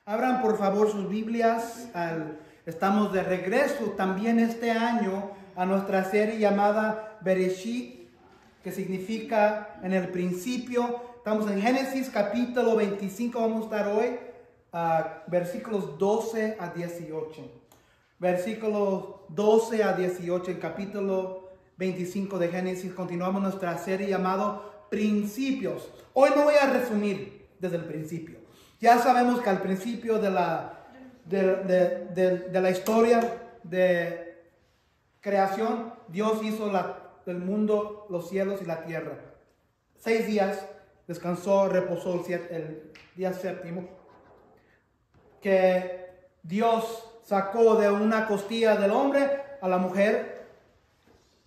Abran por favor sus Biblias. Estamos de regreso también este año a nuestra serie llamada Bereshit, que significa en el principio. Estamos en Génesis capítulo 25, vamos a estar hoy, versículos 12 a 18. Versículos 12 a 18, el capítulo 25 de Génesis. Continuamos nuestra serie llamado Principios. Hoy no voy a resumir desde el principio. Ya sabemos que al principio de la historia de creación, Dios hizo el mundo, los cielos y la tierra. 6 días descansó, reposó el día séptimo. Que Dios sacó de una costilla del hombre a la mujer.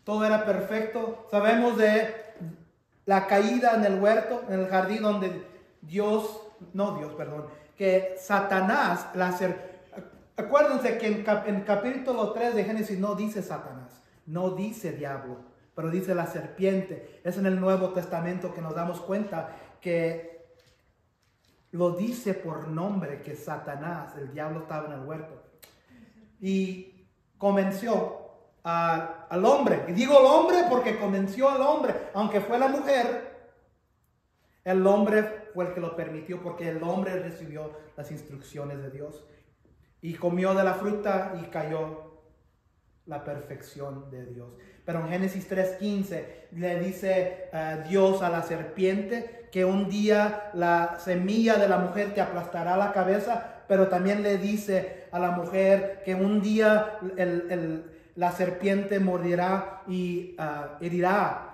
Todo era perfecto. Sabemos de la caída en el huerto, en el jardín donde que Satanás, acuérdense que en capítulo 3 de Génesis no dice Satanás, no dice diablo, pero dice la serpiente. Es en el Nuevo Testamento que nos damos cuenta que lo dice por nombre, que Satanás, el diablo, estaba en el huerto. Y convenció al hombre, y digo el hombre porque convenció al hombre, aunque fue la mujer. El hombre fue el que lo permitió, porque el hombre recibió las instrucciones de Dios y comió de la fruta y cayó la perfección de Dios. Pero en Génesis 3:15 le dice Dios a la serpiente que un día la semilla de la mujer te aplastará la cabeza, pero también le dice a la mujer que un día la serpiente mordirá y herirá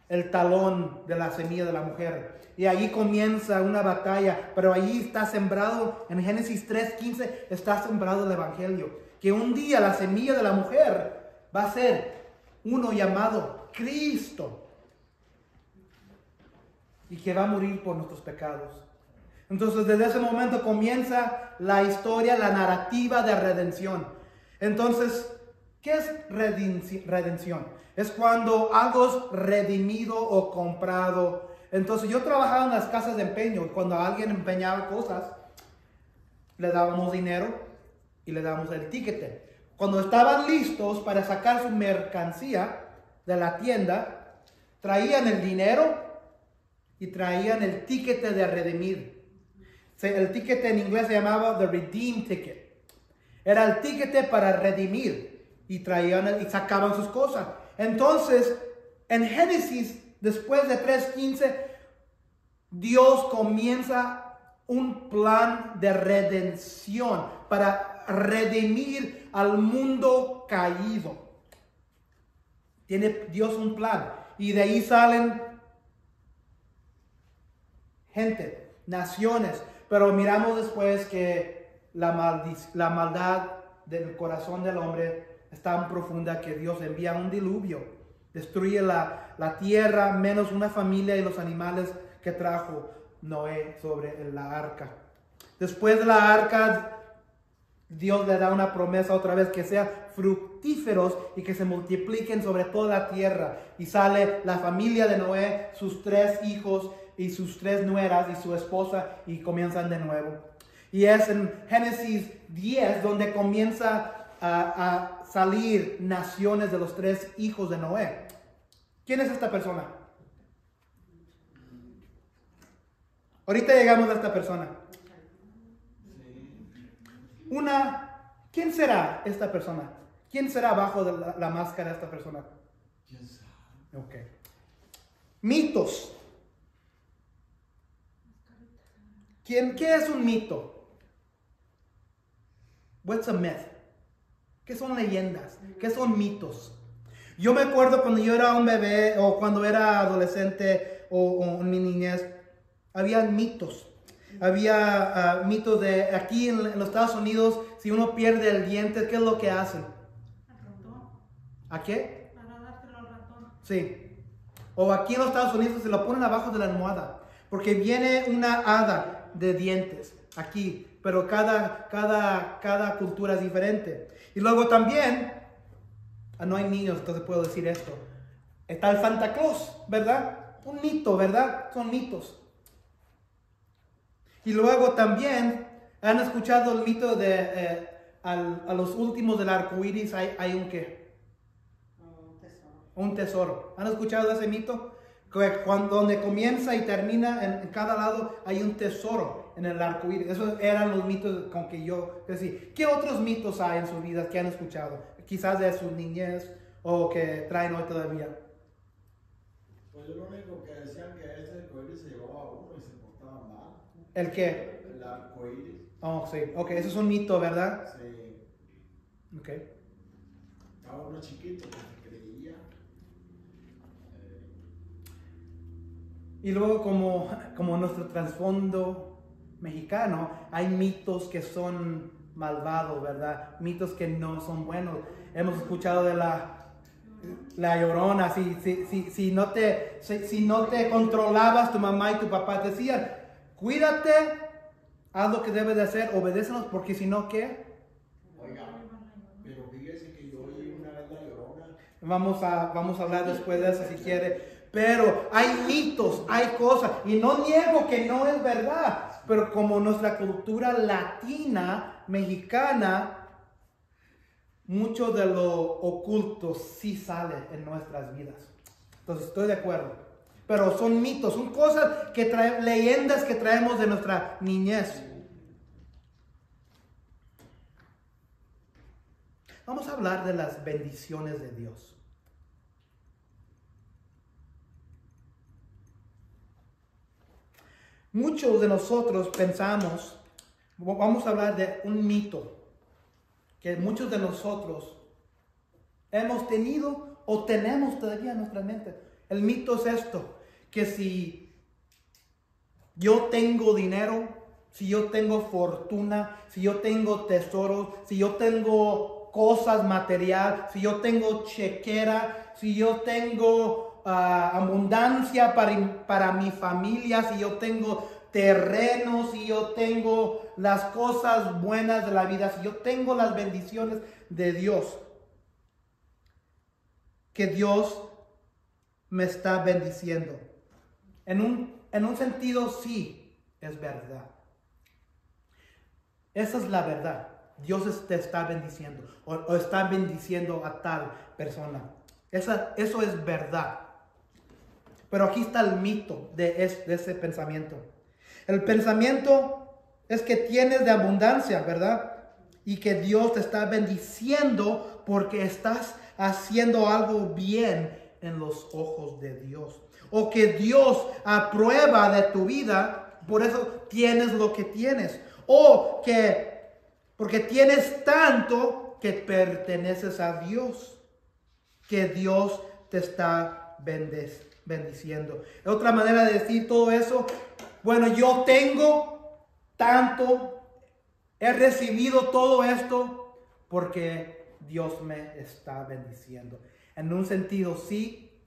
el talón de la semilla de la mujer. Y ahí comienza una batalla, pero ahí está sembrado, en Génesis 3:15 está sembrado el evangelio, que un día la semilla de la mujer va a ser uno llamado Cristo, y que va a morir por nuestros pecados. Entonces desde ese momento comienza la historia, la narrativa de redención. Entonces, ¿qué es redención? Es cuando algo es redimido o comprado. Entonces yo trabajaba en las casas de empeño. Cuando alguien empeñaba cosas, le dábamos dinero y le dábamos el tiquete. Cuando estaban listos para sacar su mercancía de la tienda, traían el dinero y traían el tiquete de redimir. El tiquete en inglés se llamaba the redeem ticket. Era el tiquete para redimir, y traían y sacaban sus cosas. Entonces, en Génesis, después de 3:15, Dios comienza un plan de redención para redimir al mundo caído. Tiene Dios un plan, y de ahí salen gente, naciones. Pero miramos después que la maldad del corazón del hombre es tan profunda que Dios envía un diluvio, destruye la tierra, menos una familia y los animales que trajo Noé sobre la arca. Después de la arca, Dios le da una promesa otra vez, que sean fructíferos y que se multipliquen sobre toda la tierra. Y sale la familia de Noé, sus 3 hijos y sus 3 nueras y su esposa, y comienzan de nuevo. Y es en Génesis 10 donde comienza a salir naciones de los 3 hijos de Noé. ¿Quién es esta persona? Ahorita llegamos a esta persona. ¿Quién será esta persona? ¿Quién será bajo de la máscara de esta persona? Ok. Mitos. ¿Qué es un mito? What's a myth? ¿Qué son leyendas? ¿Qué son mitos? Yo me acuerdo cuando yo era un bebé, o cuando era adolescente, o en mi niñez, había mitos. Había mitos de aquí en los Estados Unidos, si uno pierde el diente, ¿qué es lo que hacen? ¿A qué? Para dárselo al ratón. Sí. O aquí en los Estados Unidos se lo ponen abajo de la almohada, porque viene una hada de dientes aquí, pero cada cultura es diferente. Y luego también, no hay niños, entonces puedo decir esto, está el Santa Claus, ¿verdad? Un mito, ¿verdad? Son mitos. Y luego también ¿Han escuchado el mito de a los últimos del arco iris hay un qué? Un tesoro. Un tesoro. ¿Han escuchado ese mito? Que donde comienza y termina en cada lado hay un tesoro en el arco iris. Esos eran los mitos con que yo crecí. ¿Qué otros mitos hay en sus vidas que han escuchado? Quizás de su niñez o que traen hoy todavía. Pues yo lo único que decían que ese arcoíris se llevaba a uno y se portaba mal. ¿El qué? El arcoíris. Oh, sí. Ok, eso es un mito, ¿verdad? Sí. Ok. Estaba uno chiquito que se creía. Y luego como nuestro trasfondo mexicano, hay mitos que son malvados, ¿verdad? Mitos que no son buenos. Hemos escuchado de la Llorona. Si no te controlabas, tu mamá y tu papá te decían, cuídate, haz lo que debes de hacer, obedécenos, porque si no, ¿qué? Oiga, pero fíjese que yo oí una vez la Llorona. Vamos a hablar después de eso si quiere. Pero hay mitos, hay cosas, y no niego que no es verdad, pero como nuestra cultura latina, mexicana, mucho de lo oculto sí sale en nuestras vidas. Entonces estoy de acuerdo. Pero son mitos, son cosas que leyendas que traemos de nuestra niñez. Vamos a hablar de las bendiciones de Dios. Muchos de nosotros pensamos, vamos a hablar de un mito que muchos de nosotros hemos tenido o tenemos todavía en nuestra mente. El mito es esto, que si yo tengo dinero, si yo tengo fortuna, si yo tengo tesoros, si yo tengo cosas material, si yo tengo chequera, si yo tengo abundancia para mi familia, si yo tengo terrenos, si yo tengo las cosas buenas de la vida, si yo tengo las bendiciones de Dios, que Dios me está bendiciendo. En un sentido sí es verdad. Esa es la verdad. Dios te está bendiciendo o está bendiciendo a tal persona. Eso es verdad. Pero aquí está el mito de ese pensamiento. El pensamiento es que tienes de abundancia, ¿verdad? Y que Dios te está bendiciendo porque estás haciendo algo bien en los ojos de Dios. O que Dios aprueba de tu vida, por eso tienes lo que tienes. O que porque tienes tanto que perteneces a Dios, que Dios te está bendiciendo. Otra manera de decir todo eso, bueno, yo tengo tanto, he recibido todo esto porque Dios me está bendiciendo. En un sentido sí,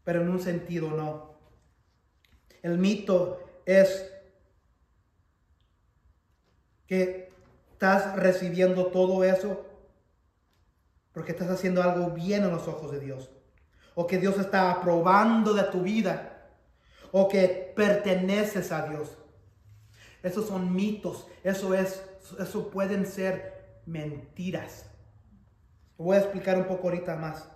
pero en un sentido no. El mito es que estás recibiendo todo eso porque estás haciendo algo bien en los ojos de Dios, o que Dios está aprobando de tu vida, o que perteneces a Dios. Esos son mitos. Eso pueden ser mentiras. Voy a explicar un poco ahorita más.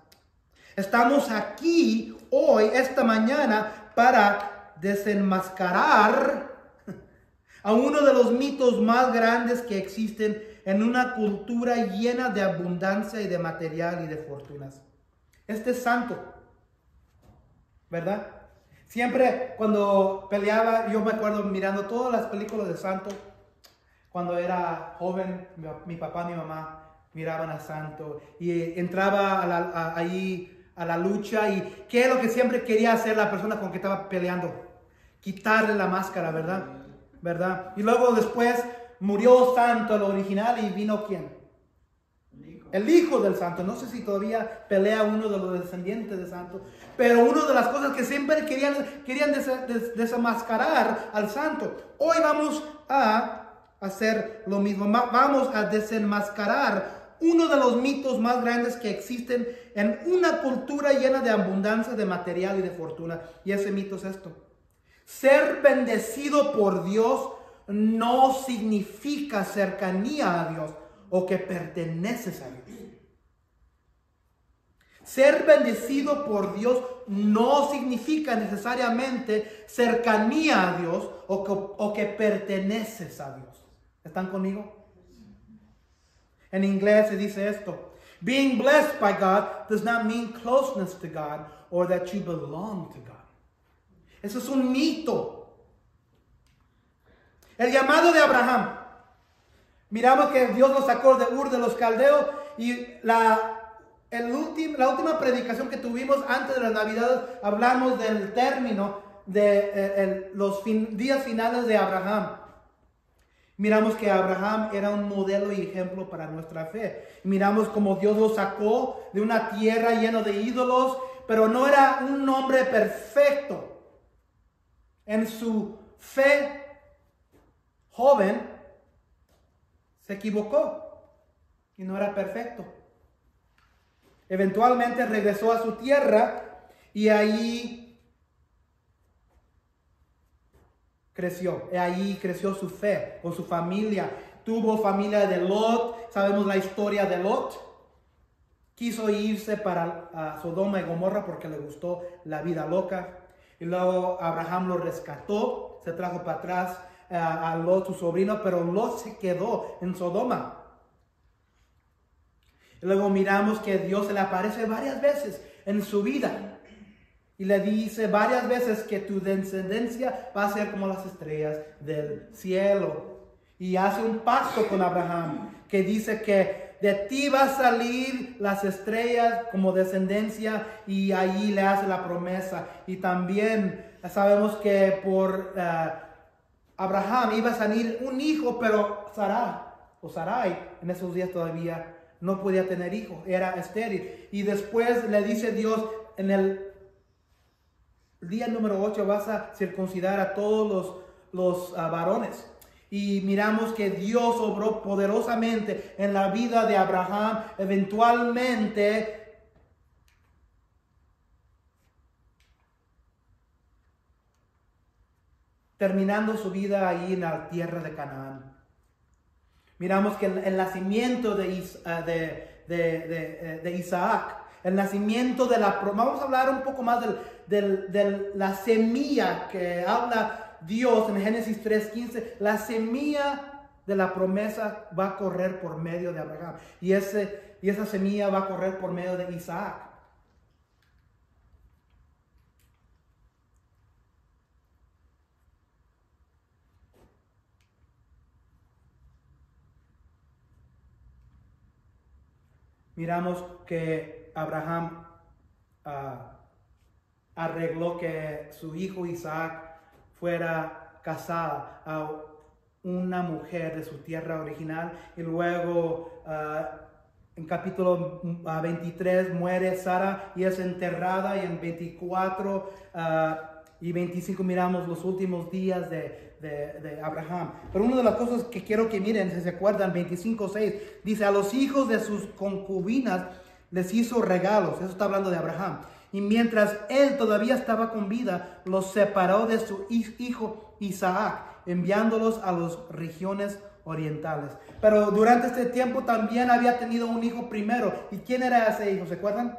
Estamos aquí hoy, esta mañana, para desenmascarar a uno de los mitos más grandes que existen en una cultura llena de abundancia y de material y de fortunas. Este es santo, ¿verdad? Siempre cuando peleaba, yo me acuerdo mirando todas las películas de santo. Cuando era joven, mi papá y mi mamá miraban a santo y entraba ahí a la lucha. ¿Y qué es lo que siempre quería hacer la persona con que estaba peleando? Quitarle la máscara, ¿verdad? Y luego después murió santo, el original, y vino ¿quién? El hijo del santo. No sé si todavía pelea uno de los descendientes de santo, pero una de las cosas que siempre querían desenmascarar al santo. Hoy vamos a hacer lo mismo. Vamos a desenmascarar uno de los mitos más grandes que existen en una cultura llena de abundancia de material y de fortuna. Y ese mito es esto. Ser bendecido por Dios no significa cercanía a Dios o que perteneces a Dios. Ser bendecido por Dios no significa necesariamente cercanía a Dios o que perteneces a Dios. ¿Están conmigo? En inglés se dice esto: being blessed by God does not mean closeness to God or that you belong to God. Eso es un mito. El llamado de Abraham. Miramos que Dios lo sacó de Ur de los Caldeos y la última predicación que tuvimos antes de las Navidades hablamos del término de los días finales de Abraham. Miramos que Abraham era un modelo y ejemplo para nuestra fe. Miramos cómo Dios lo sacó de una tierra llena de ídolos, pero no era un hombre perfecto. En su fe joven se equivocó y no era perfecto. Eventualmente regresó a su tierra y ahí creció. Ahí creció su fe con su familia. Tuvo familia de Lot. Sabemos la historia de Lot. Quiso irse para Sodoma y Gomorra porque le gustó la vida loca. Y luego Abraham lo rescató. Se trajo para atrás a Lot, su sobrino, pero Lot se quedó en Sodoma. Y luego miramos que Dios se le aparece varias veces en su vida. Y le dice varias veces que tu descendencia va a ser como las estrellas del cielo. Y hace un pacto con Abraham que dice que de ti va a salir las estrellas como descendencia, y allí le hace la promesa. Y también sabemos que por Abraham iba a salir un hijo, pero Sarai en esos días todavía no podía tener hijo, era estéril. Y después le dice Dios en el día número 8 vas a circuncidar a todos los varones. Y miramos que Dios obró poderosamente en la vida de Abraham. Eventualmente terminando su vida ahí en la tierra de Canaán. Miramos que el nacimiento de Isaac, el nacimiento de vamos a hablar un poco más de la semilla que habla Dios en Génesis 3:15. La semilla de la promesa va a correr por medio de Abraham. Y esa semilla va a correr por medio de Isaac. Miramos que Abraham arregló que su hijo Isaac fuera casada a una mujer de su tierra original. Y luego en capítulo 23 muere Sara y es enterrada. Y en 24 y 25 miramos los últimos días de Abraham. Pero una de las cosas que quiero que miren, si se acuerdan, 25:6 dice: a los hijos de sus concubinas les hizo regalos. Eso está hablando de Abraham. Y mientras él todavía estaba con vida, los separó de su hijo Isaac, enviándolos a las regiones orientales. Pero durante este tiempo también había tenido un hijo primero. ¿Y quién era ese hijo? ¿Se acuerdan?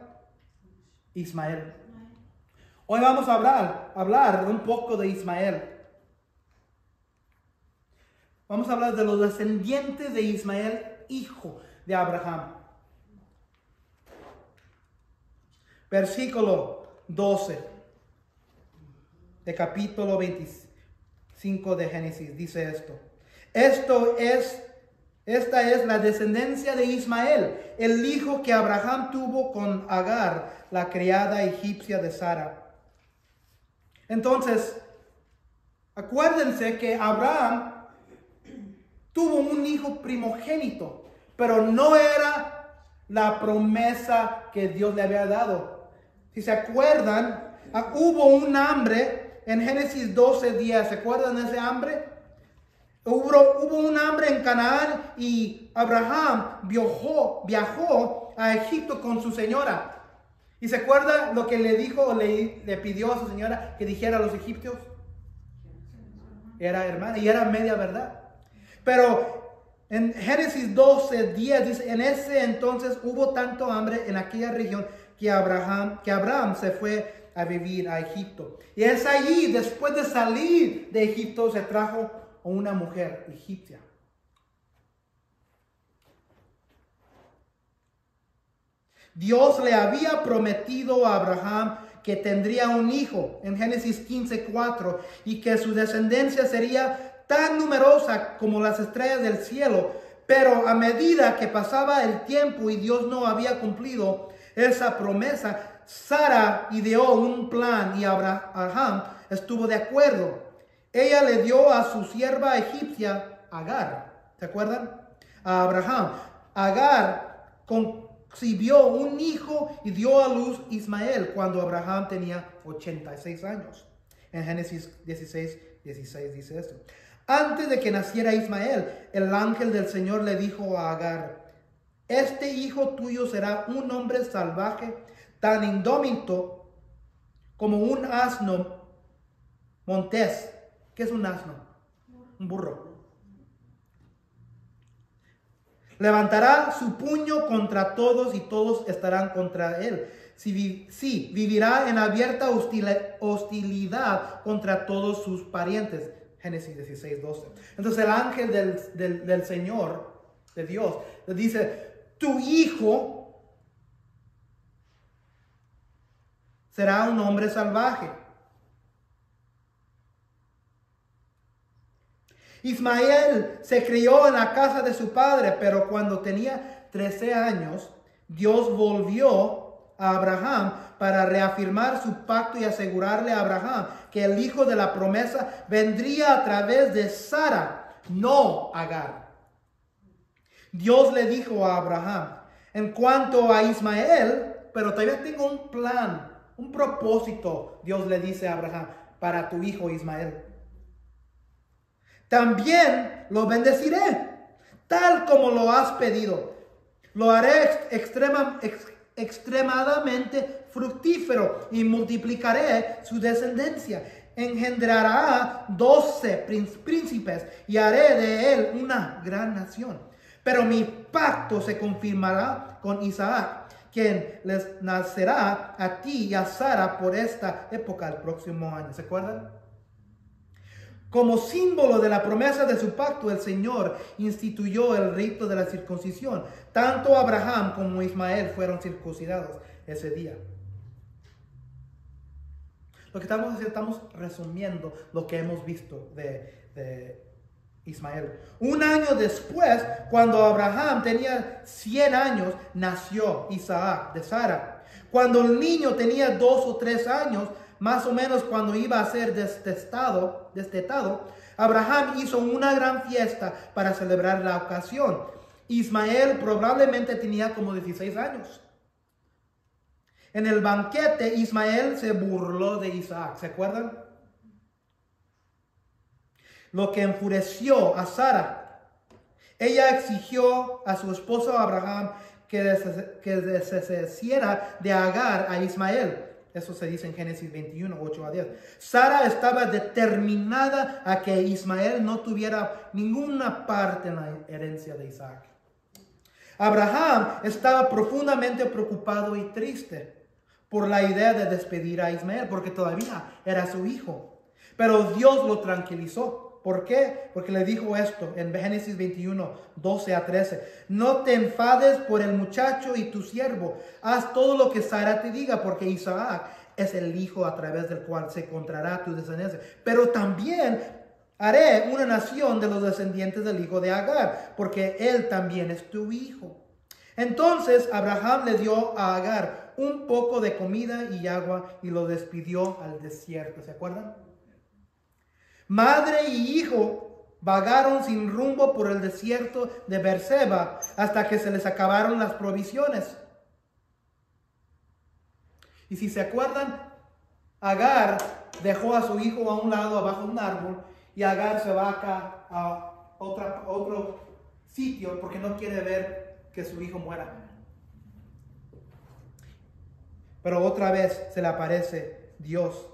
Ismael. Hoy vamos a hablar un poco de Ismael. Vamos a hablar de los descendientes de Ismael, hijo de Abraham. Versículo 12 de capítulo 25 de Génesis dice esto: esta es la descendencia de Ismael, el hijo que Abraham tuvo con Agar, la criada egipcia de Sara. Entonces, acuérdense que Abraham tuvo un hijo primogénito, pero no era la promesa que Dios le había dado. Si se acuerdan, hubo un hambre en Génesis 12:10. ¿Se acuerdan de ese hambre? Hubo un hambre en Canaán y Abraham viajó a Egipto con su señora. ¿Y se acuerda lo que le dijo o le pidió a su señora que dijera a los egipcios? era hermana y era media verdad. Pero en Génesis 12:10 dice, en ese entonces hubo tanto hambre en aquella región que Abraham se fue a vivir a Egipto. Y es allí, después de salir de Egipto, se trajo a una mujer egipcia. Dios le había prometido a Abraham que tendría un hijo en Génesis 15:4 y que su descendencia sería tan numerosa como las estrellas del cielo. Pero a medida que pasaba el tiempo y Dios no había cumplido esa promesa, Sara ideó un plan y Abraham estuvo de acuerdo. Ella le dio a su sierva egipcia Agar, ¿se acuerdan? A Abraham. Agar concibió un hijo y dio a luz Ismael cuando Abraham tenía 86 años. En Génesis 16 dice esto. Antes de que naciera Ismael, el ángel del Señor le dijo a Agar, este hijo tuyo será un hombre salvaje, tan indómito como un asno montés. ¿Qué es un asno? Un burro. Levantará su puño contra todos y todos estarán contra él. Sí, vivirá en abierta hostilidad contra todos sus parientes. Génesis 16:12. Entonces el ángel del Señor, de Dios, le dice, tu hijo será un hombre salvaje. Ismael se crió en la casa de su padre, pero cuando tenía 13 años, Dios volvió a Abraham para reafirmar su pacto y asegurarle a Abraham que el hijo de la promesa vendría a través de Sara, no Agar. Dios le dijo a Abraham, en cuanto a Ismael, pero todavía tengo un plan, un propósito, Dios le dice a Abraham, para tu hijo Ismael. También lo bendeciré, tal como lo has pedido. Lo haré extremadamente fructífero y multiplicaré su descendencia. Engendrará 12 príncipes y haré de él una gran nación. Pero mi pacto se confirmará con Isaac, quien les nacerá a ti y a Sara por esta época el próximo año. ¿Se acuerdan? Como símbolo de la promesa de su pacto, el Señor instituyó el rito de la circuncisión. Tanto Abraham como Ismael fueron circuncidados ese día. Lo que estamos haciendo, estamos resumiendo lo que hemos visto de Ismael. Un año después, cuando Abraham tenía 100 años, nació Isaac de Sara. Cuando el niño tenía 2 o 3 años, más o menos cuando iba a ser destetado, Abraham hizo una gran fiesta para celebrar la ocasión. Ismael probablemente tenía como 16 años. En el banquete, Ismael se burló de Isaac, ¿se acuerdan? Lo que enfureció a Sara. Ella exigió a su esposo Abraham que deshiciera de Agar a Ismael. Eso se dice en Génesis 21, 8-10. Sara estaba determinada a que Ismael no tuviera ninguna parte en la herencia de Isaac. Abraham estaba profundamente preocupado y triste por la idea de despedir a Ismael, porque todavía era su hijo. Pero Dios lo tranquilizó. ¿Por qué? Porque le dijo esto en Génesis 21, 12-13. No te enfades por el muchacho y tu siervo. Haz todo lo que Sara te diga, porque Isaac es el hijo a través del cual se encontrará tu descendencia. Pero también haré una nación de los descendientes del hijo de Agar, porque él también es tu hijo. Entonces Abraham le dio a Agar un poco de comida y agua y lo despidió al desierto. ¿Se acuerdan? Madre y hijo vagaron sin rumbo por el desierto de Beerseba hasta que se les acabaron las provisiones. Y si se acuerdan, Agar dejó a su hijo a un lado, abajo de un árbol, y Agar se va acá a otro sitio porque no quiere ver que su hijo muera. Pero otra vez se le aparece Dios.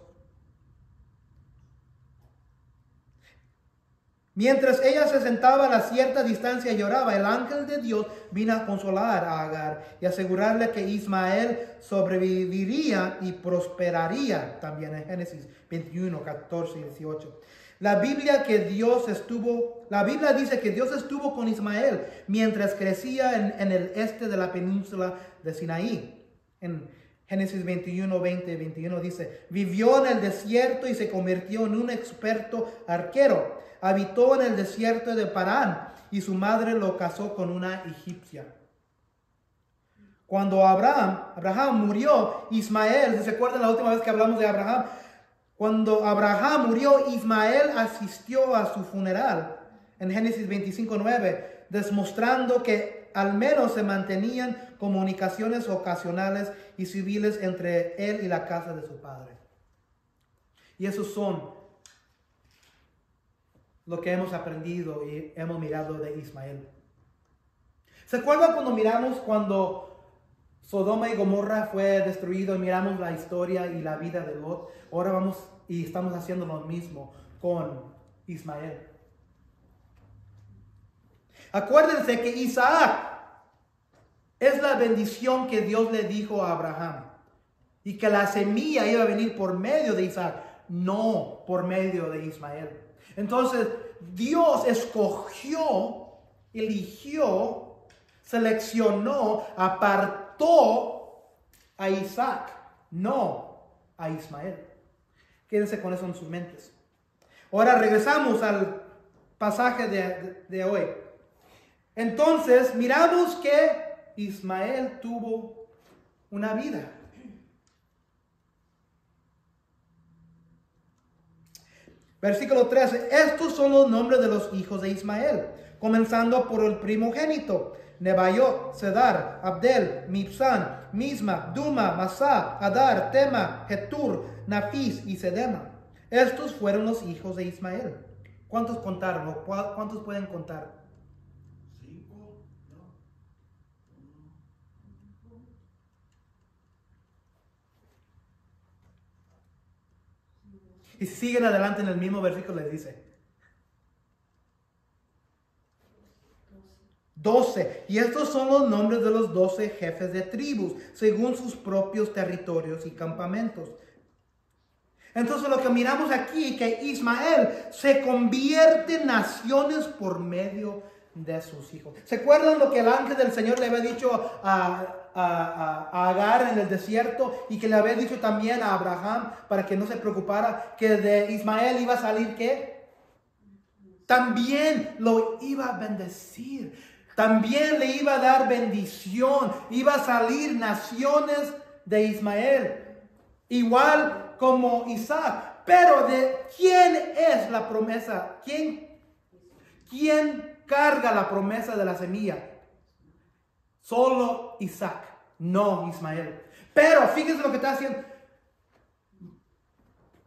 Mientras ella se sentaba a cierta distancia y lloraba, el ángel de Dios vino a consolar a Agar y asegurarle que Ismael sobreviviría y prosperaría. También en Génesis 21, 14 y 18. La Biblia dice que Dios estuvo con Ismael mientras crecía en el este de la península de Sinaí. En Génesis 21, 20 y 21 dice, vivió en el desierto y se convirtió en un experto arquero. Habitó en el desierto de Parán y su madre lo casó con una egipcia. Cuando Abraham murió, Ismael, ¿se acuerdan la última vez que hablamos de Abraham? Cuando Abraham murió, Ismael asistió a su funeral en Génesis 25, 9, demostrando que al menos se mantenían comunicaciones ocasionales y civiles entre él y la casa de su padre. Y esos son lo que hemos aprendido y hemos mirado de Ismael. ¿Se acuerdan cuando Sodoma y Gomorra fue destruido y miramos la historia y la vida de Lot? Ahora vamos y estamos haciendo lo mismo con Ismael. Acuérdense que Isaac es la bendición que Dios le dijo a Abraham y que la semilla iba a venir por medio de Isaac, no por medio de Ismael. Entonces, Dios eligió, seleccionó, apartó a Isaac, no a Ismael. Quédense con eso en sus mentes. Ahora regresamos al pasaje de hoy. Entonces, miramos que Ismael tuvo una vida. Versículo 13. Estos son los nombres de los hijos de Ismael, comenzando por el primogénito: Nebaiot, Cedar, Abdel, Mibsán, Misma, Duma, Masá, Adar, Tema, Getur, Nafis y Sedema. Estos fueron los hijos de Ismael. ¿Cuántos contaron? ¿Cuántos pueden contar? 5, ¿no? Y si siguen adelante en el mismo versículo les dice 12. Y estos son los nombres de los 12 jefes de tribus, según sus propios territorios y campamentos. Entonces lo que miramos aquí, que Ismael se convierte en naciones por medio de sus hijos. ¿Se acuerdan lo que el ángel del Señor le había dicho a Agar en el desierto y que le había dicho también a Abraham para que no se preocupara, que de Ismael iba a salir ¿qué? También lo iba a bendecir. También le iba a dar bendición. Iba a salir naciones de Ismael. Igual como Isaac. Pero ¿de quién es la promesa? ¿Quién carga la promesa de la semilla? Solo Isaac, no Ismael. Pero fíjense lo que está haciendo.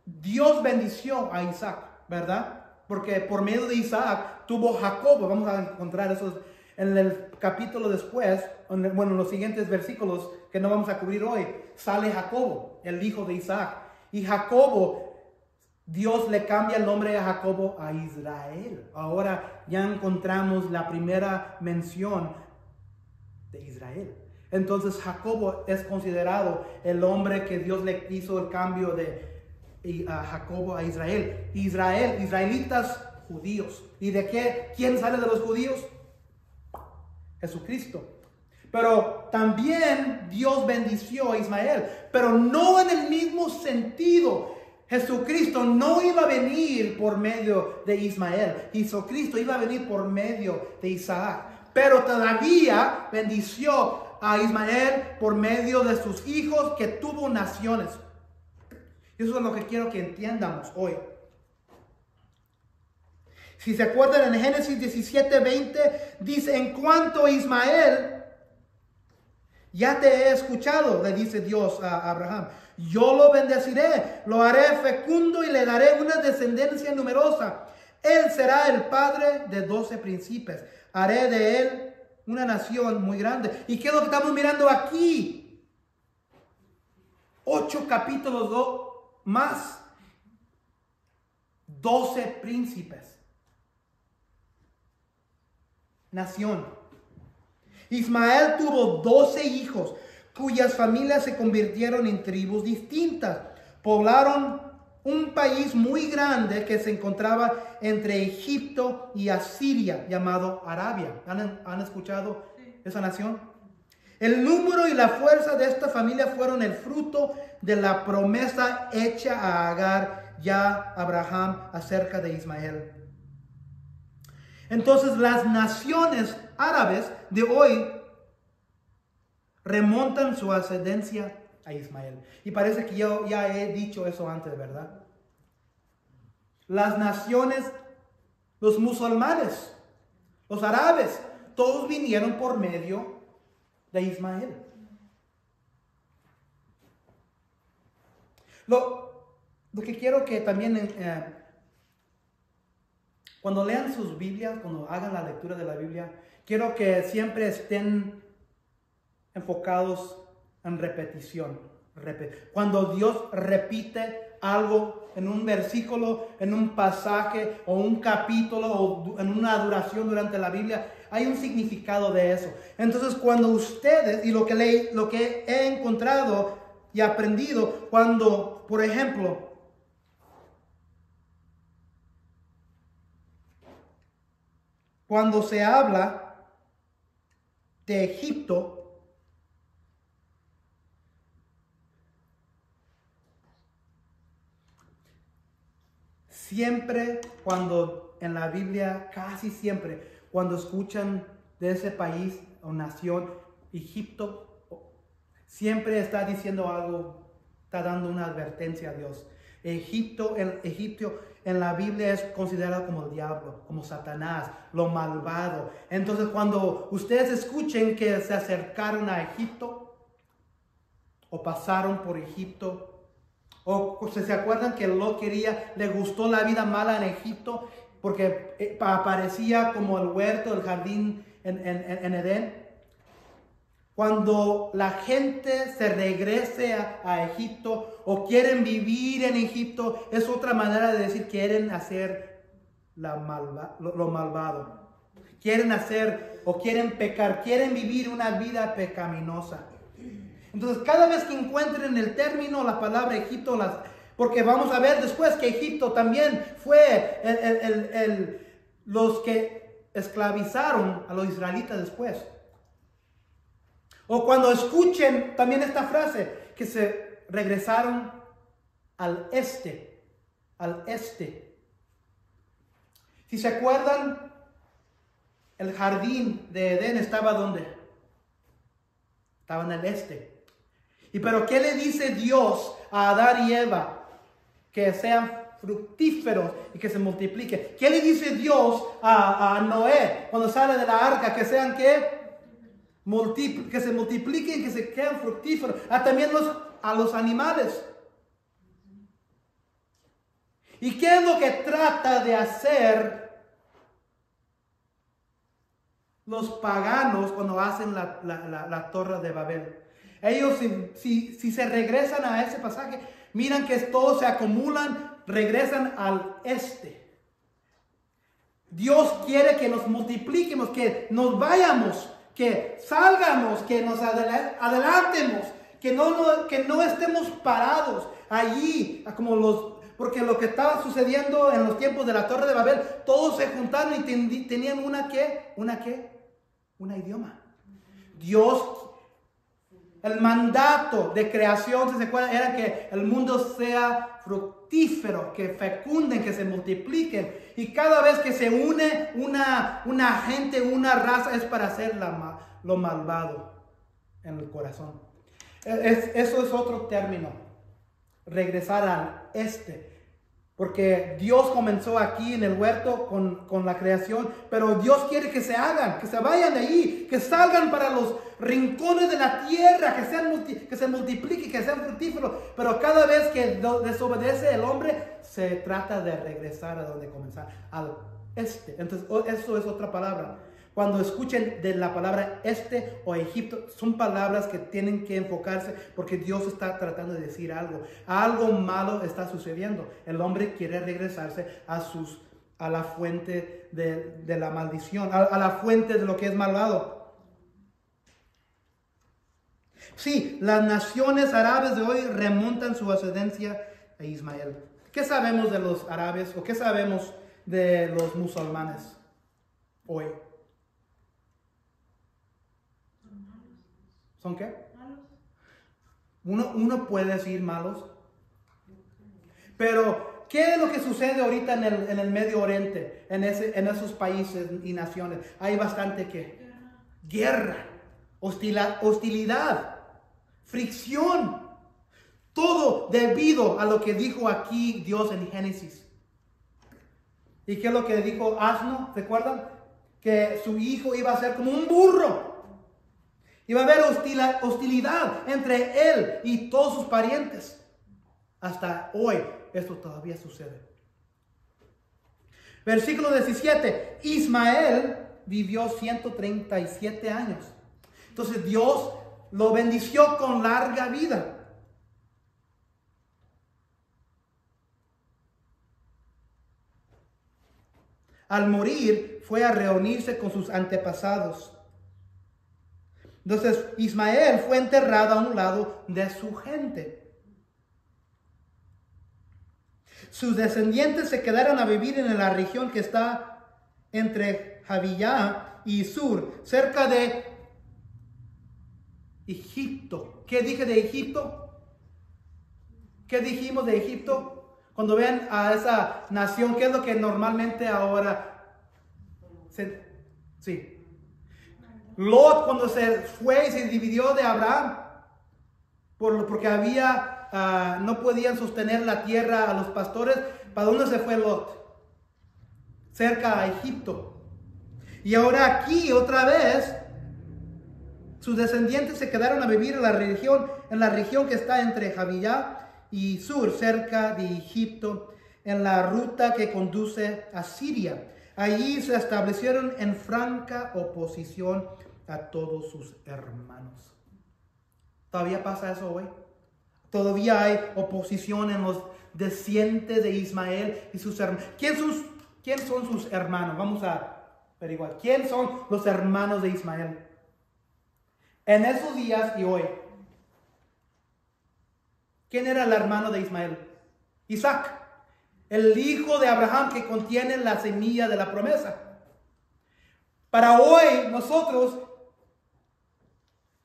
Dios bendició a Isaac, ¿verdad? Porque por medio de Isaac tuvo Jacob. Vamos a encontrar eso en el capítulo después, en los siguientes versículos que no vamos a cubrir hoy. Sale Jacobo, el hijo de Isaac. Y Jacobo, Dios le cambia el nombre de Jacobo a Israel. Ahora ya encontramos la primera mención de Israel. Entonces Jacobo es considerado el hombre que Dios le hizo el cambio de Jacobo a Israel. Israelitas judíos. ¿Y de qué? ¿Quién sale de los judíos? Jesucristo. Pero también Dios bendició a Ismael, pero no en el mismo sentido. Jesucristo no iba a venir por medio de Ismael. Jesucristo iba a venir por medio de Isaac. Pero todavía bendició a Ismael por medio de sus hijos que tuvo naciones. Eso es lo que quiero que entiendamos hoy. Si se acuerdan en Génesis 17:20 dice: en cuanto a Ismael, ya te he escuchado, le dice Dios a Abraham. Yo lo bendeciré, lo haré fecundo y le daré una descendencia numerosa. Él será el padre de 12 príncipes. Haré de él una nación muy grande. ¿Y qué es lo que estamos mirando aquí? 8 capítulos más. 12 príncipes. nación. Ismael tuvo 12 hijos, cuyas familias se convirtieron en tribus distintas. Poblaron un país muy grande que se encontraba entre Egipto y Asiria, llamado Arabia. ¿Han escuchado esa nación? El número y la fuerza de esta familia fueron el fruto de la promesa hecha a Agar y a Abraham acerca de Ismael. Entonces las naciones árabes de hoy remontan su ascendencia a Ismael. Y parece que yo ya he dicho eso antes, ¿verdad? Las naciones, los musulmanes, los árabes, todos vinieron por medio de Ismael. Lo que quiero que también cuando lean sus Biblias, cuando hagan la lectura de la Biblia, quiero que siempre estén enfocados en repetición. Cuando Dios repite algo en un versículo, en un pasaje o un capítulo o en una duración durante la Biblia, hay un significado de eso. Entonces cuando ustedes, y lo que he encontrado y aprendido, cuando, por ejemplo, cuando se habla de Egipto, siempre cuando en la Biblia, casi siempre, cuando escuchan de ese país o nación, Egipto, siempre está diciendo algo, está dando una advertencia a Dios. Egipto en la Biblia es considerado como el diablo, como Satanás, lo malvado. Entonces cuando ustedes escuchen que se acercaron a Egipto, o pasaron por Egipto, o se acuerdan que Lot le gustó la vida mala en Egipto, porque aparecía como el huerto, el jardín en Edén. Cuando la gente se regrese a Egipto o quieren vivir en Egipto, es otra manera de decir quieren hacer lo malvado. Quieren hacer o quieren pecar, quieren vivir una vida pecaminosa. Entonces cada vez que encuentren el término, la palabra Egipto, porque vamos a ver después que Egipto también fue los que esclavizaron a los israelitas después. O cuando escuchen también esta frase, que se regresaron al este. Si se acuerdan, el jardín de Edén estaba ¿dónde? Estaba en el este. Pero ¿qué le dice Dios a Adán y Eva? Que sean fructíferos y que se multipliquen. ¿Qué le dice Dios a Noé cuando sale de la arca? Que sean ¿qué? Que se multipliquen, que se queden fructíferos. También a los animales. ¿Y qué es lo que trata de hacer los paganos cuando hacen la torre de Babel? Ellos si se regresan a ese pasaje, miran que todos se acumulan, regresan al este. Dios quiere que nos multipliquemos, que nos vayamos, que salgamos, que nos adelantemos, que no estemos parados allí, porque lo que estaba sucediendo en los tiempos de la Torre de Babel, todos se juntaron y tenían una idioma. Dios, el mandato de creación, si se acuerdan, era que el mundo sea fructífero, que fecunden, que se multipliquen. Y cada vez que se une una gente, una raza, es para hacer lo malvado en el corazón. Eso es otro término. Regresar al este. Porque Dios comenzó aquí en el huerto con la creación, pero Dios quiere que se hagan, que se vayan de allí, que salgan para los rincones de la tierra, que se multipliquen, que sean fructíferos. Pero cada vez que desobedece el hombre, se trata de regresar a donde comenzar, al este. Entonces, eso es otra palabra. Cuando escuchen de la palabra este o Egipto, son palabras que tienen que enfocarse porque Dios está tratando de decir algo. Algo malo está sucediendo. El hombre quiere regresarse a a la fuente de la maldición, a la fuente de lo que es malvado. Sí, las naciones árabes de hoy remontan su ascendencia a Ismael. ¿Qué sabemos de los árabes o qué sabemos de los musulmanes hoy? ¿Son qué? Uno puede decir malos. Pero, ¿qué es lo que sucede ahorita en el Medio Oriente? En esos países y naciones. Hay bastante ¿qué? Guerra, hostilidad, fricción. Todo debido a lo que dijo aquí Dios en Génesis. ¿Y qué es lo que dijo Asno? ¿Recuerdan? Que su hijo iba a ser como un burro. Iba a haber hostilidad entre él y todos sus parientes. Hasta hoy esto todavía sucede. Versículo 17. Ismael vivió 137 años. Entonces Dios lo bendició con larga vida. Al morir fue a reunirse con sus antepasados. Entonces Ismael fue enterrado a un lado de su gente. Sus descendientes se quedaron a vivir en la región que está entre Javillá y Sur, cerca de Egipto. ¿Qué dije de Egipto? ¿Qué dijimos de Egipto? Cuando ven a esa nación, ¿qué es lo que normalmente ahora sí? Lot, cuando se fue y se dividió de Abraham, porque no podían sostener la tierra a los pastores, ¿para dónde se fue Lot? Cerca a Egipto. Y ahora aquí otra vez sus descendientes se quedaron a vivir en la región que está entre Javillá y Sur, cerca de Egipto, en la ruta que conduce a Siria. Allí se establecieron en franca oposición a todos sus hermanos. ¿Todavía pasa eso hoy? Todavía hay oposición en los descendientes de Ismael y sus hermanos. ¿Quién son sus hermanos? Vamos a averiguar. ¿Quién son los hermanos de Ismael? En esos días y hoy, ¿quién era el hermano de Ismael? Isaac, el hijo de Abraham que contiene la semilla de la promesa. Para hoy, nosotros,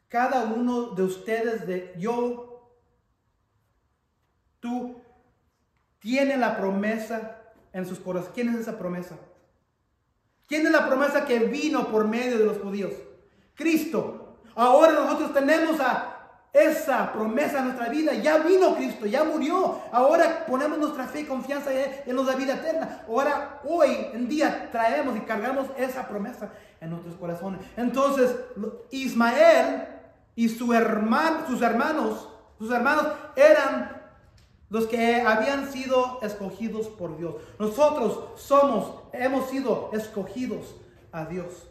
cada uno de ustedes, tú, tiene la promesa en sus corazones. ¿Quién es esa promesa? ¿Quién es la promesa que vino por medio de los judíos? Cristo. Ahora nosotros tenemos esa promesa en nuestra vida. Ya vino Cristo, ya murió. Ahora ponemos nuestra fe y confianza en la vida eterna. Ahora, hoy en día, traemos y cargamos esa promesa en nuestros corazones. Entonces, Ismael y sus hermanos eran los que habían sido escogidos por Dios. Nosotros hemos sido escogidos a Dios.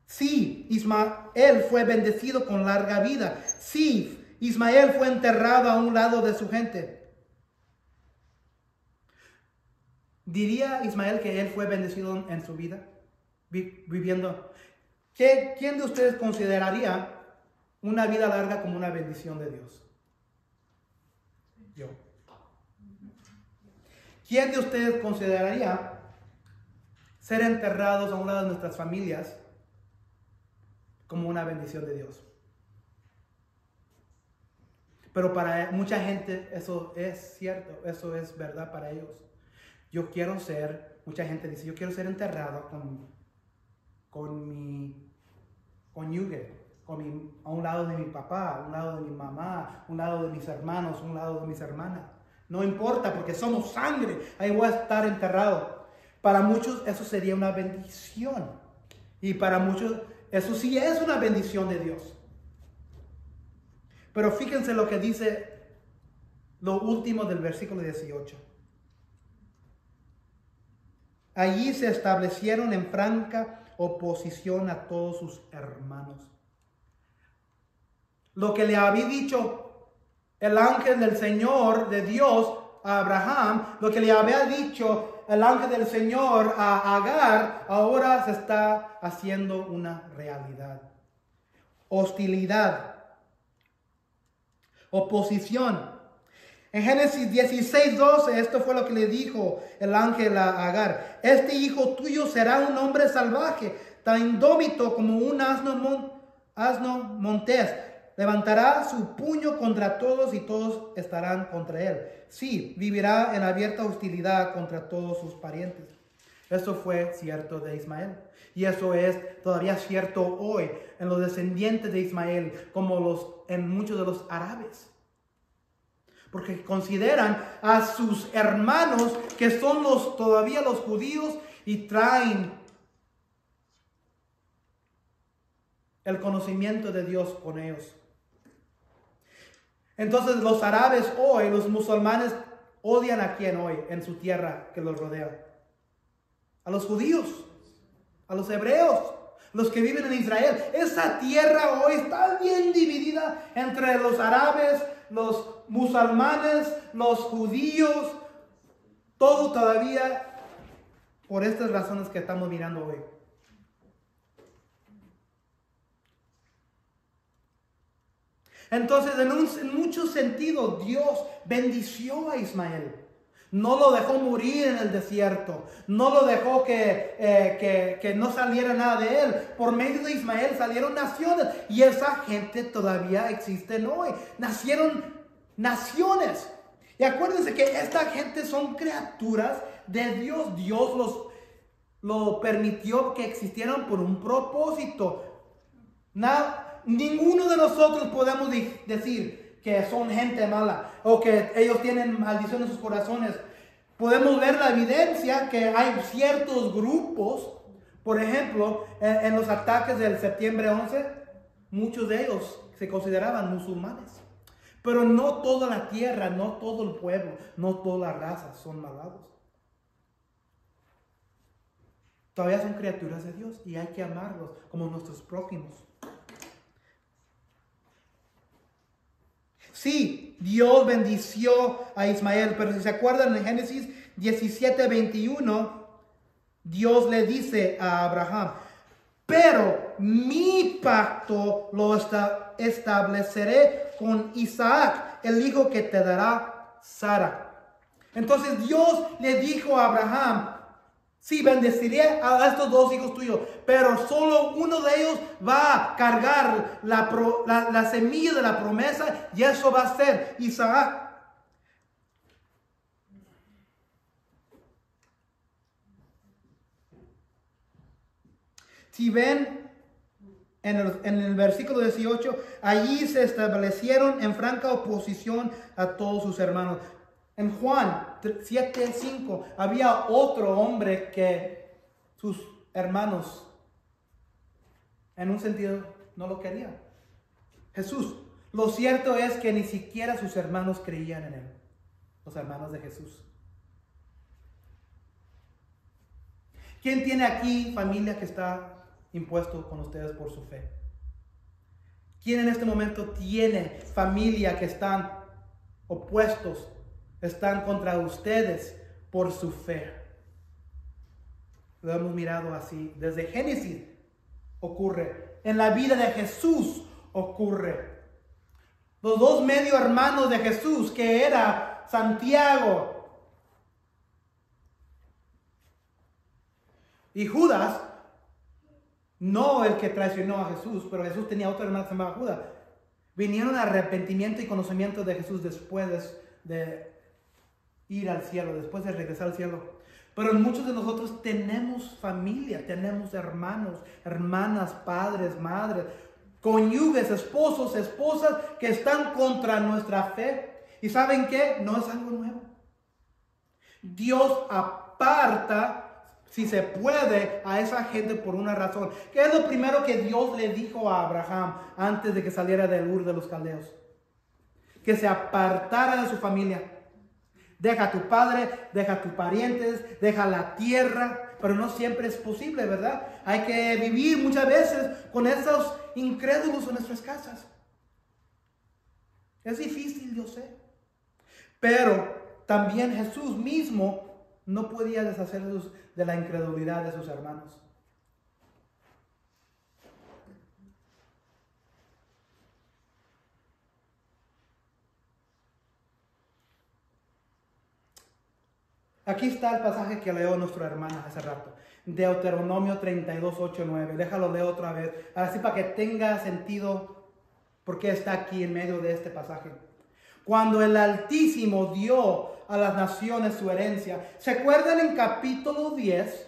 Sí, Ismael fue bendecido con larga vida. Sí, Ismael fue enterrado a un lado de su gente. ¿Diría Ismael que él fue bendecido en su vida? Viviendo. ¿Quién de ustedes consideraría una vida larga como una bendición de Dios? Yo. ¿Quién de ustedes consideraría ser enterrados a un lado de nuestras familias como una bendición de Dios? Pero para mucha gente eso es cierto, eso es verdad para ellos. Mucha gente dice, yo quiero ser enterrado con mi cónyuge, a un lado de mi papá, a un lado de mi mamá, a un lado de mis hermanos, a un lado de mis hermanas. No importa, porque somos sangre, ahí voy a estar enterrado. Para muchos eso sería una bendición. Y para muchos eso sí es una bendición de Dios. Pero fíjense lo que dice lo último del versículo 18. Allí se establecieron en franca oposición a todos sus hermanos. Lo que le había dicho el ángel del Señor, de Dios, a Abraham, lo que le había dicho el ángel del Señor a Agar, ahora se está haciendo una realidad. Hostilidad, oposición. En Génesis 16:12, esto fue lo que le dijo el ángel a Agar: este hijo tuyo será un hombre salvaje, tan indómito como un asno montés. Levantará su puño contra todos y todos estarán contra él. Sí, vivirá en abierta hostilidad contra todos sus parientes. Eso fue cierto de Ismael. Y eso es todavía cierto hoy en los descendientes de Ismael, como en muchos de los árabes. Porque consideran a sus hermanos que son todavía los judíos y traen el conocimiento de Dios con ellos. Entonces los árabes hoy, los musulmanes, odian a quién hoy en su tierra que los rodea. A los judíos, a los hebreos, los que viven en Israel. Esa tierra hoy está bien dividida entre los árabes, los musulmanes, los judíos. Todo todavía por estas razones que estamos mirando hoy. Entonces, en muchos sentidos, Dios bendició a Ismael. No lo dejó morir en el desierto. No lo dejó que no saliera nada de él. Por medio de Ismael salieron naciones. Y esa gente todavía existe hoy. Nacieron naciones. Y acuérdense que esta gente son criaturas de Dios. Dios lo permitió que existieran por un propósito. Ninguno de nosotros podemos decir que son gente mala o que ellos tienen maldición en sus corazones. Podemos ver la evidencia que hay ciertos grupos, por ejemplo, en los ataques del septiembre 11, muchos de ellos se consideraban musulmanes. Pero no toda la tierra, no todo el pueblo, no todas las razas son malvados. Todavía son criaturas de Dios y hay que amarlos como nuestros prójimos. Sí, Dios bendició a Ismael, pero si se acuerdan en Génesis 17:21, Dios le dice a Abraham: pero mi pacto lo estableceré con Isaac, el hijo que te dará Sara. Entonces Dios le dijo a Abraham: sí, bendeciré a estos dos hijos tuyos, pero solo uno de ellos va a cargar la semilla de la promesa, y eso va a ser Isaac. Si ven en el versículo 18, allí se establecieron en franca oposición a todos sus hermanos. En Juan 7:5 había otro hombre que sus hermanos en un sentido no lo querían. Jesús. Lo cierto es que ni siquiera sus hermanos creían en él. Los hermanos de Jesús. ¿Quién tiene aquí familia que está impuesto con ustedes por su fe? ¿Quién en este momento tiene familia que están opuestos? Están contra ustedes por su fe. Lo hemos mirado así. Desde Génesis ocurre. En la vida de Jesús ocurre. Los dos medio hermanos de Jesús, que era Santiago y Judas, no el que traicionó a Jesús, pero Jesús tenía otro hermano que se llamaba Judas, vinieron a arrepentimiento y conocimiento de Jesús después de ir al cielo, después de regresar al cielo. Pero muchos de nosotros tenemos familia, tenemos hermanos, hermanas, padres, madres, cónyuges, esposos, esposas que están contra nuestra fe. ¿Y saben qué? No es algo nuevo. Dios aparta, si se puede, a esa gente por una razón. ¿Qué es lo primero que Dios le dijo a Abraham antes de que saliera del Ur de los Caldeos? Que se apartara de su familia. Deja a tu padre, deja a tus parientes, deja la tierra, pero no siempre es posible, ¿verdad? Hay que vivir muchas veces con esos incrédulos en nuestras casas. Es difícil, yo sé. Pero también Jesús mismo no podía deshacerse de la incredulidad de sus hermanos. Aquí está el pasaje que leyó nuestra hermana hace rato. Deuteronomio 32, 8, 9. Déjalo leer otra vez. Así para que tenga sentido por qué está aquí en medio de este pasaje. Cuando el Altísimo dio a las naciones su herencia. ¿Se acuerdan en capítulo 10?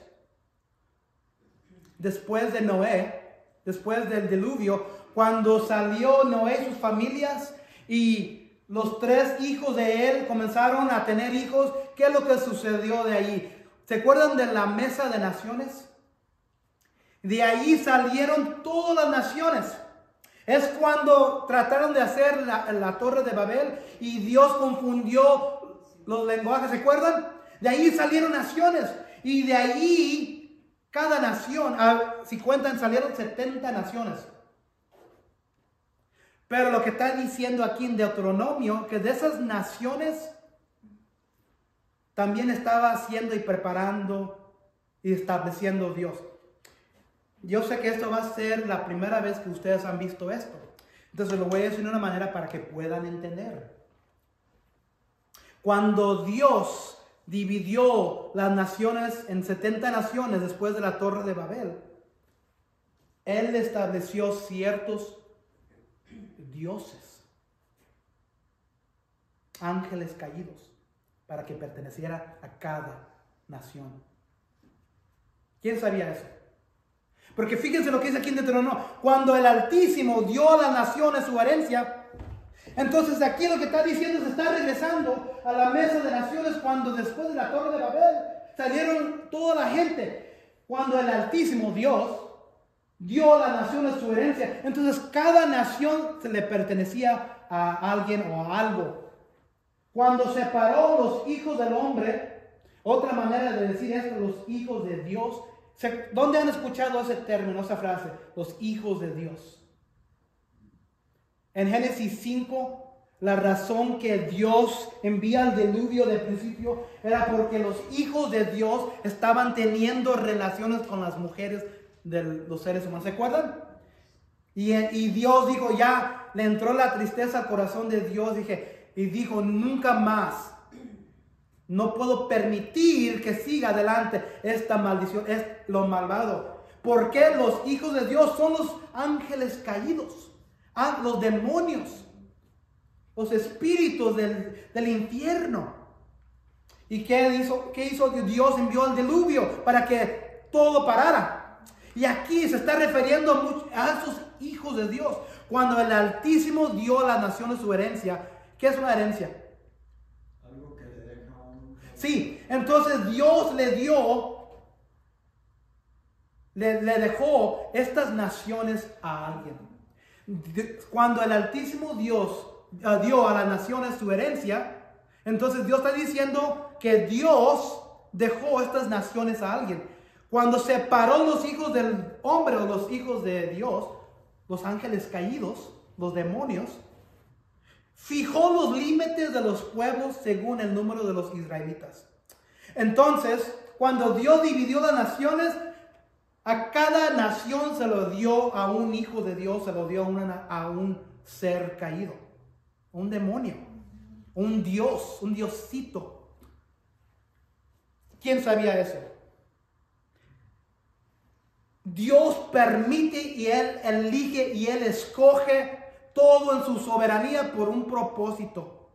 Después de Noé, después del diluvio, cuando salió Noé y sus familias y los 3 hijos de él comenzaron a tener hijos. ¿Qué es lo que sucedió de ahí? ¿Se acuerdan de la mesa de naciones? De ahí salieron todas las naciones. Es cuando trataron de hacer la torre de Babel y Dios confundió los lenguajes. ¿Se acuerdan? De ahí salieron naciones. Y de ahí cada nación, si cuentan, salieron 70 naciones. Pero lo que está diciendo aquí en Deuteronomio, que de esas naciones también estaba haciendo y preparando y estableciendo Dios. Yo sé que esto va a ser la primera vez que ustedes han visto esto. Entonces lo voy a decir de una manera para que puedan entender. Cuando Dios dividió las naciones en 70 naciones después de la Torre de Babel, Él estableció ciertos dioses, ángeles caídos, para que perteneciera a cada nación. ¿Quién sabía eso? Porque fíjense lo que dice aquí en Deuteronomio. Cuando el Altísimo dio a las naciones su herencia, entonces aquí lo que está diciendo se está regresando a la mesa de naciones cuando después de la Torre de Babel salieron toda la gente. Cuando el Altísimo Dios dio a las naciones su herencia, entonces cada nación se le pertenecía a alguien o a algo. Cuando separó los hijos del hombre, otra manera de decir esto, los hijos de Dios. ¿Dónde han escuchado ese término, esa frase? Los hijos de Dios. En Génesis 5, la razón que Dios envía el diluvio de principio era porque los hijos de Dios estaban teniendo relaciones con las mujeres de los seres humanos. ¿Se acuerdan? Y Dios dijo, ya le entró la tristeza al corazón de Dios. Y dijo, nunca más. No puedo permitir que siga adelante esta maldición, es lo malvado. Porque los hijos de Dios son los ángeles caídos, los demonios, los espíritus del infierno. ¿Y qué hizo Dios? Envió el diluvio para que todo parara. Y aquí se está refiriendo a sus hijos de Dios. Cuando el Altísimo dio a las naciones su herencia. ¿Qué es una herencia? Sí, entonces Dios le dejó estas naciones a alguien. Cuando el Altísimo Dios dio a las naciones su herencia, entonces Dios está diciendo que Dios dejó estas naciones a alguien. Cuando separó los hijos del hombre o los hijos de Dios, los ángeles caídos, los demonios, fijó los límites de los pueblos según el número de los israelitas. Entonces, cuando Dios dividió las naciones, a cada nación se lo dio a un hijo de Dios, se lo dio a un ser caído, un demonio, un dios, un diosito. ¿Quién sabía eso? Dios permite y Él elige y Él escoge todo en su soberanía por un propósito.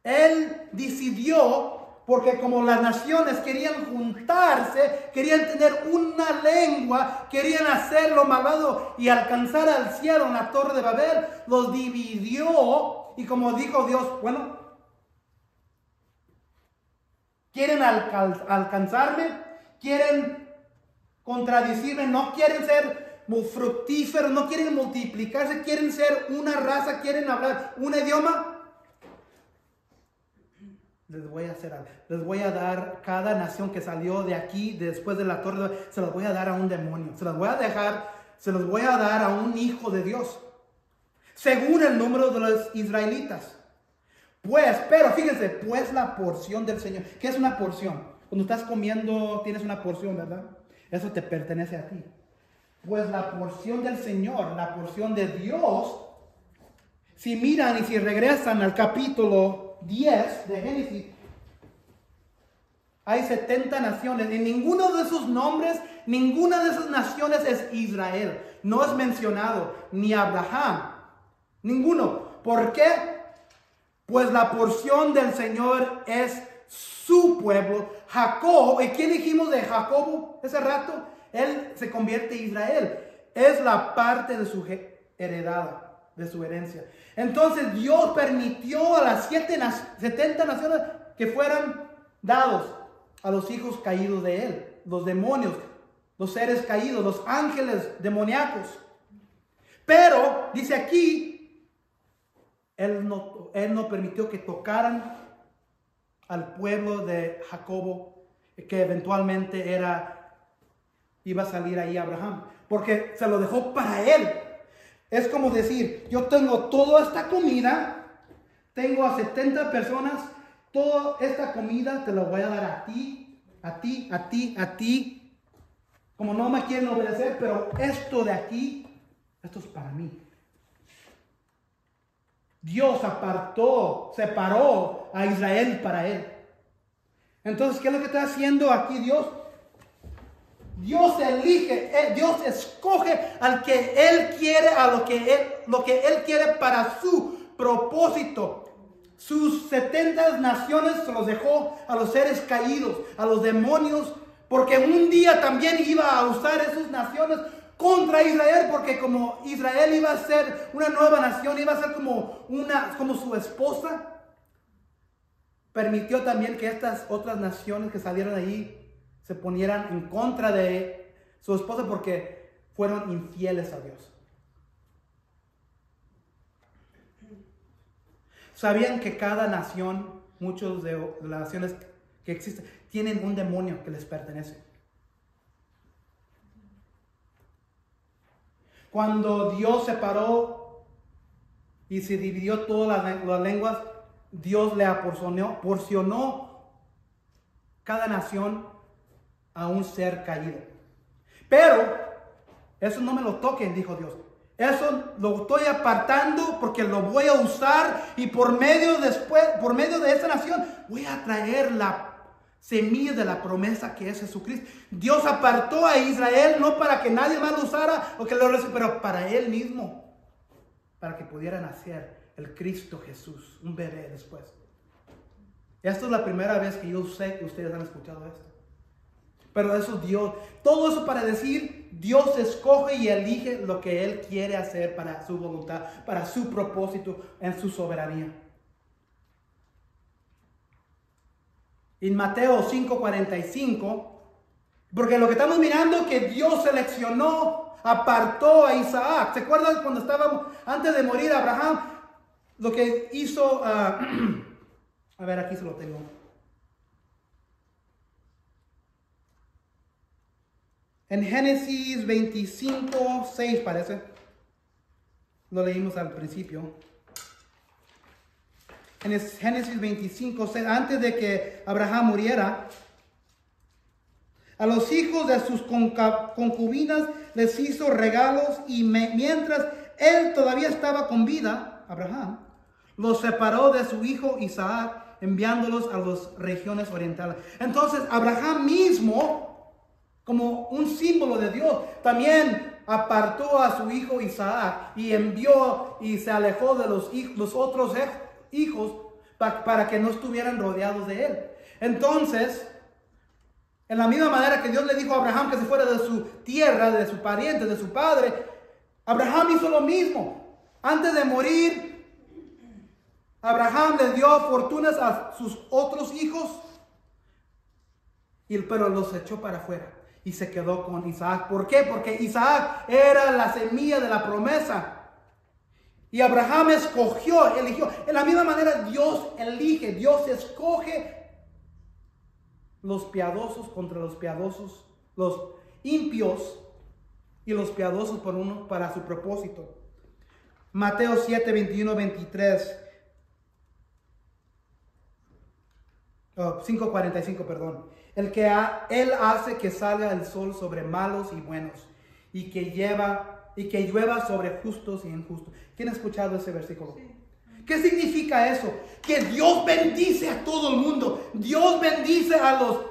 Él decidió, porque como las naciones querían juntarse, querían tener una lengua, querían hacer lo malvado y alcanzar al cielo en la Torre de Babel, los dividió. Y como dijo Dios, bueno, quieren alcanzarme, quieren contradecirme, no quieren ser fructíferos, no quieren multiplicarse, quieren ser una raza, quieren hablar un idioma. Les voy a hacer algo. Les voy a dar cada nación que salió de aquí después de la torre, se los voy a dar a un demonio. Se los voy a dar a un hijo de Dios, según el número de los israelitas. pero fíjense, pues la porción del Señor. ¿Qué es una porción? Cuando estás comiendo, tienes una porción, ¿verdad? Eso te pertenece a ti. Pues la porción del Señor, la porción de Dios, si miran y si regresan al capítulo 10 de Génesis, hay 70 naciones. Y ninguno de esos nombres, ninguna de esas naciones es Israel. No es mencionado ni Abraham. Ninguno. ¿Por qué? Pues la porción del Señor es su pueblo. Jacob, ¿y quién dijimos de Jacob ese rato? Él se convierte en Israel. Es la parte de su heredada, de su herencia. Entonces Dios permitió a las 70 naciones que fueran dados a los hijos caídos de él, los demonios, los seres caídos, los ángeles demoníacos. Pero, dice aquí, él no permitió que tocaran al pueblo de Jacobo, que eventualmente iba a salir ahí Abraham, porque se lo dejó para él. Es como decir, yo tengo toda esta comida, tengo a 70 personas, toda esta comida te la voy a dar a ti, a ti, a ti, a ti. Como no me quieren obedecer, pero esto de aquí, esto es para mí. Dios separó a Israel para él. Entonces, ¿qué es lo que está haciendo aquí Dios? Dios elige, Dios escoge al que Él quiere, a lo que Él quiere para su propósito. Sus 70 naciones se los dejó a los seres caídos, a los demonios, porque un día también iba a usar esas naciones contra Israel, porque como Israel iba a ser una nueva nación, iba a ser como su esposa, permitió también que estas otras naciones que salieron allí se ponieran en contra de su esposa porque fueron infieles a Dios. ¿Sabían que cada nación, muchas de las naciones que existen, tienen un demonio que les pertenece? Cuando Dios separó y se dividió todas las lenguas, Dios le porcionó cada nación a un ser caído. Pero eso no me lo toquen, dijo Dios. Eso lo estoy apartando porque lo voy a usar y por medio de esa nación voy a traer la semilla de la promesa que es Jesucristo. Dios apartó a Israel no para que nadie más lo usara o que lo recibiera, pero para él mismo, para que pudiera nacer el Cristo Jesús, un bebé después. Esta es la primera vez que yo sé que ustedes han escuchado esto. Pero eso Dios, todo eso para decir, Dios escoge y elige lo que Él quiere hacer para su voluntad, para su propósito, en su soberanía. En Mateo 5:45, porque lo que estamos mirando es que Dios seleccionó, apartó a Isaac. ¿Se acuerdan cuando estábamos, antes de morir Abraham, lo que hizo, a ver, aquí se lo tengo. En Génesis 25:6 parece. Lo leímos al principio. En Génesis 25:6, antes de que Abraham muriera, a los hijos de sus concubinas les hizo regalos y mientras él todavía estaba con vida, Abraham, los separó de su hijo Isaac, enviándolos a las regiones orientales. Entonces Abraham mismo, como un símbolo de Dios, también apartó a su hijo Isaac y envió y se alejó de los otros hijos para que no estuvieran rodeados de él. Entonces, en la misma manera que Dios le dijo a Abraham que se fuera de su tierra, de su pariente, de su padre, Abraham hizo lo mismo. Antes de morir, Abraham le dio fortunas a sus otros hijos, pero los echó para afuera. Y se quedó con Isaac. ¿Por qué? Porque Isaac era la semilla de la promesa. Y Abraham eligió. En la misma manera Dios elige, Dios escoge los piadosos contra los piadosos, los impios y los piadosos por uno para su propósito. Mateo 7:21-23. 5:45, perdón. Él hace que salga el sol sobre malos y buenos, y que llueva sobre justos y injustos. ¿Quién ha escuchado ese versículo? Sí. ¿Qué significa eso? Que Dios bendice a todo el mundo. Dios bendice a los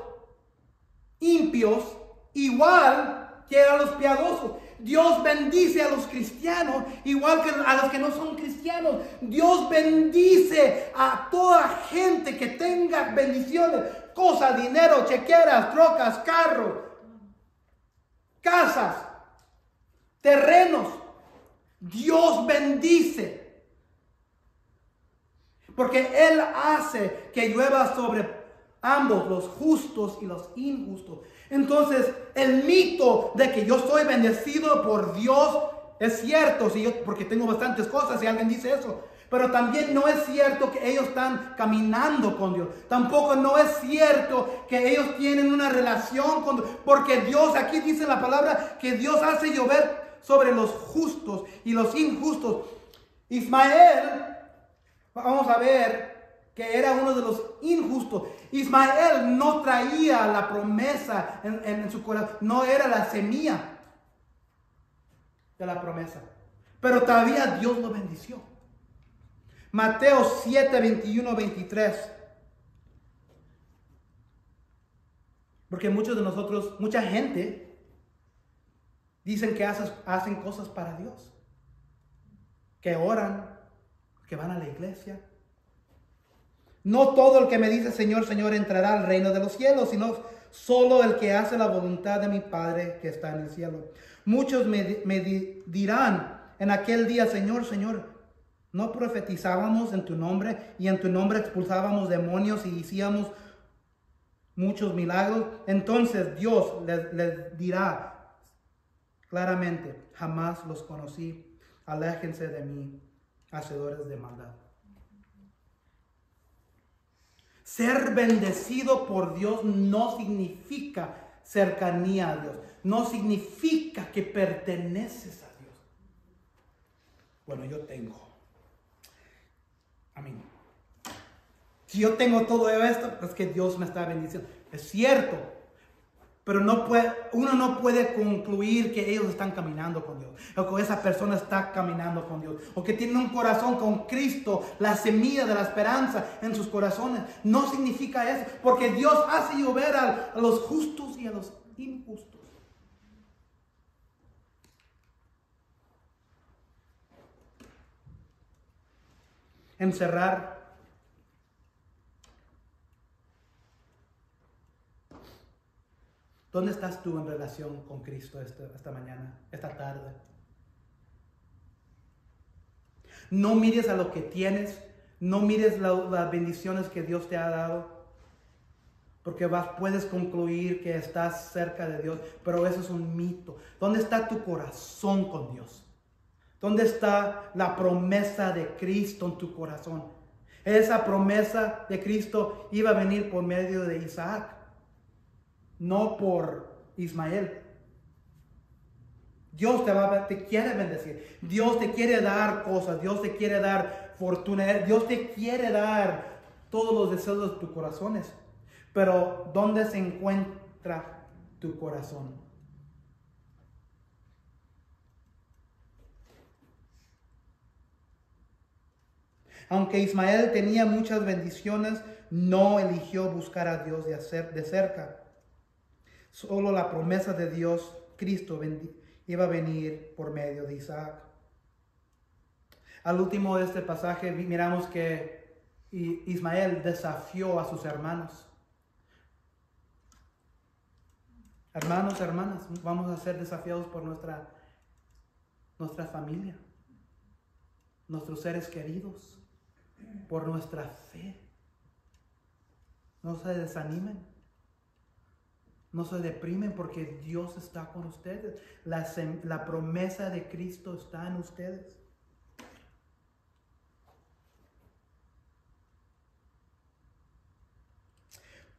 impios igual que a los piadosos. Dios bendice a los cristianos igual que a los que no son cristianos. Dios bendice a toda gente que tenga bendiciones. Cosas, dinero, chequeras, trocas, carros, casas, terrenos. Dios bendice. Porque Él hace que llueva sobre ambos, los justos y los injustos. Entonces, el mito de que yo soy bendecido por Dios es cierto, porque tengo bastantes cosas y alguien dice eso. Pero también no es cierto que ellos están caminando con Dios. Tampoco no es cierto que ellos tienen una relación con Dios. Porque Dios, aquí dice la palabra, que Dios hace llover sobre los justos y los injustos. Ismael, vamos a ver que era uno de los injustos. Ismael no traía la promesa en su corazón. No era la semilla de la promesa. Pero todavía Dios lo bendició. Mateo 7, 21, 23. Porque muchos de nosotros, mucha gente, dicen que hacen cosas para Dios. Que oran, que van a la iglesia. No todo el que me dice Señor, Señor entrará al reino de los cielos, sino solo el que hace la voluntad de mi Padre que está en el cielo. Muchos me dirán en aquel día, Señor, Señor, ¿no profetizábamos en tu nombre y en tu nombre expulsábamos demonios y hacíamos muchos milagros? Entonces Dios les dirá claramente, jamás los conocí, aléjense de mí, hacedores de maldad. Ser bendecido por Dios no significa cercanía a Dios. No significa que perteneces a Dios. Bueno, yo tengo. Amén. Si yo tengo todo esto, es que Dios me está bendiciendo. Es cierto. Pero uno no puede concluir que ellos están caminando con Dios. O que esa persona está caminando con Dios. O que tienen un corazón con Cristo. La semilla de la esperanza en sus corazones. No significa eso. Porque Dios hace llover a los justos y a los injustos. Encerrar. ¿Dónde estás tú en relación con Cristo esta mañana, esta tarde? No mires a lo que tienes, no mires las bendiciones que Dios te ha dado, porque puedes concluir que estás cerca de Dios, pero eso es un mito. ¿Dónde está tu corazón con Dios? ¿Dónde está la promesa de Cristo en tu corazón? Esa promesa de Cristo iba a venir por medio de Isaac. No por Ismael. Dios te quiere bendecir. Dios te quiere dar cosas. Dios te quiere dar fortuna. Dios te quiere dar todos los deseos de tus corazones. Pero ¿dónde se encuentra tu corazón? Aunque Ismael tenía muchas bendiciones, no eligió buscar a Dios de cerca. Solo la promesa de Dios, Cristo, iba a venir por medio de Isaac. Al último de este pasaje miramos que Ismael desafió a sus hermanos. Hermanos, hermanas, vamos a ser desafiados por nuestra familia, nuestros seres queridos, por nuestra fe. No se desanimen. No se deprimen porque Dios está con ustedes. La promesa de Cristo está en ustedes.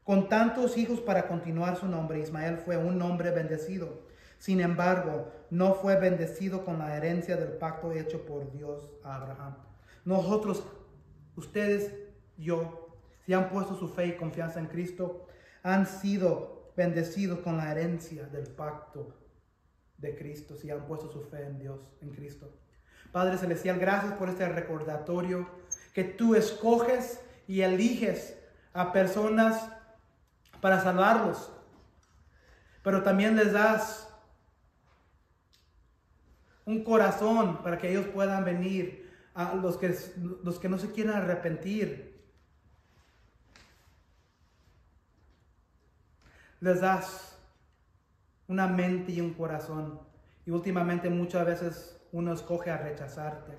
Con tantos hijos para continuar su nombre, Ismael fue un hombre bendecido. Sin embargo, no fue bendecido con la herencia del pacto hecho por Dios a Abraham. Nosotros, ustedes, yo, si han puesto su fe y confianza en Cristo, han sido bendecidos con la herencia del pacto de Cristo, si han puesto su fe en Dios, en Cristo. Padre Celestial, gracias por este recordatorio que tú escoges y eliges a personas para salvarlos, pero también les das un corazón para que ellos puedan venir, a los que no se quieran arrepentir. Les das una mente y un corazón. Y últimamente muchas veces uno escoge a rechazarte.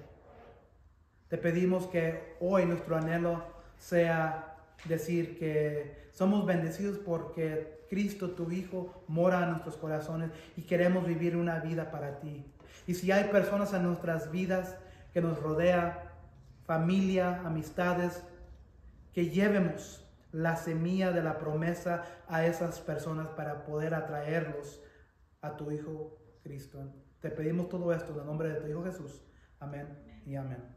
Te pedimos que hoy nuestro anhelo sea decir que somos bendecidos porque Cristo, tu Hijo, mora en nuestros corazones y queremos vivir una vida para ti. Y si hay personas en nuestras vidas que nos rodea, familia, amistades, que llevemos la semilla de la promesa a esas personas para poder atraerlos a tu Hijo Cristo. Te pedimos todo esto en el nombre de tu Hijo Jesús. Amén y amén.